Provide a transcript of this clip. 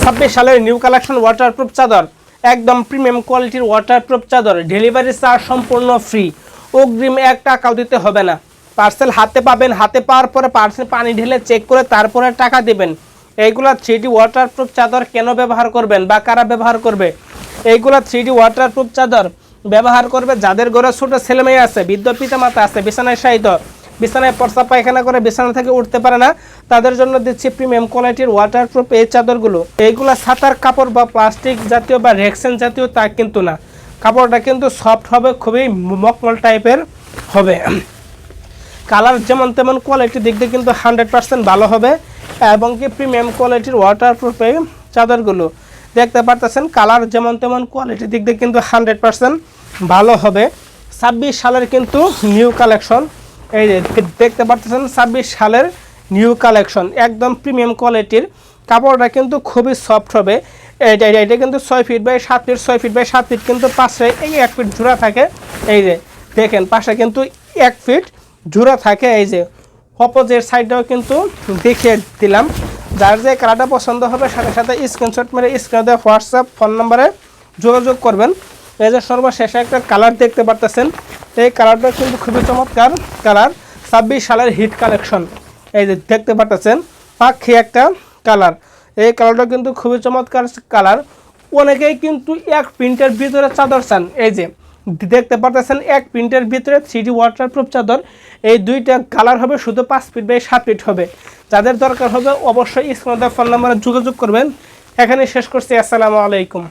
26 সালের new collection waterproof চাদর, একদম প্রিমিয়াম কোয়ালিটির ওয়াটারপ্রুফ চাদর, ডেলিভারি চার্জ সম্পূর্ণ ফ্রি, অগ্রিম 1 টাকাও দিতে হবে না। পার্সেল হাতে পাবেন, হাতে পাওয়ার পরে পার্সেল পানি ঢেলে চেক করে তারপরে টাকা দিবেন। এইগুলা 3D ওয়াটারপ্রুফ চাদর কেন ব্যবহার করবেন বা কারা ব্যবহার করবে? এইগুলা 3D ওয়াটারপ্রুফ চাদর ব্যবহার করবে যাদের ঘরে ছোটো ছেলেমেয়ে আছে, বৃদ্ধ পিতামাতা আছে, বিছানায় শায়িত, বিছানায় প্রস্রাব পায়খানা করে বিছানা থেকে উঠতে পারে না, তাদের জন্য দিচ্ছি প্রিমিয়াম কোয়ালিটির ওয়াটারপ্রুফ এই চাদরগুলো। এইগুলো ছাতার কাপড় বা প্লাস্টিক জাতীয় বা রেক্সেন জাতীয় তা কিন্তু না, কাপড়টা কিন্তু সফট হবে, খুবই মকমল টাইপের হবে। কালার যেমন তেমন কোয়ালিটির দিক দিয়ে কিন্তু 100% ভালো হবে এবং কি প্রিমিয়াম কোয়ালিটির ওয়াটারপ্রুফ এই চাদরগুলো দেখতে পারতেছেন। কালার যেমন তেমন কোয়ালিটির দিক দিয়ে কিন্তু 100% ভালো হবে। 26 সালের কিন্তু নিউ কালেকশন, এই যে দেখতে পারতেছেন 26 সালের নিউ কালেকশন, একদম প্রিমিয়াম কোয়ালিটির। কাপড়টা কিন্তু খুবই সফট হবে। এটা কিন্তু 6 feet by 7 feet, 6 feet by 7 feet কিন্তু পাশে এই 1 ফিট জোড়া থাকে। এই যে দেখেন পাশে কিন্তু 1 ফিট জোড়া থাকে। এই যে অপোজিট সাইডটাও কিন্তু দেখিয়ে দিলাম। যার যে কালারটা পছন্দ হবে সাথে সাথে স্ক্রিনশট মেরে স্ক্রিনে দেওয়া হোয়াটসঅ্যাপ ফোন নাম্বারে যোগাযোগ করবেন। এই যে সর্বশেষে একটা কালার দেখতে পারতেছেন, এই কালারটা কিন্তু খুবই চমৎকার কালার, 26 সালের হিট কালেকশন। এই যে দেখতে পারতেছেন পাখি একটা কালার, এই কালারটা কিন্তু খুবই চমৎকার কালার। অনেকেই কিন্তু 1 প্রিন্টের ভিতরে চাদর চান। এই যে দেখতে পারতেছেন 1 প্রিন্টের ভিতরে 3D ওয়াটারপ্রুফ চাদর, এই দুইটা কালার হবে, শুধু 5 ফিট বাই 7 ফিট হবে। যাদের দরকার হবে অবশ্যই স্ক্রিনে দেওয়া ফোন নাম্বারে যোগাযোগ করবেন। এখানে শেষ করছি, আসসালামু আলাইকুম।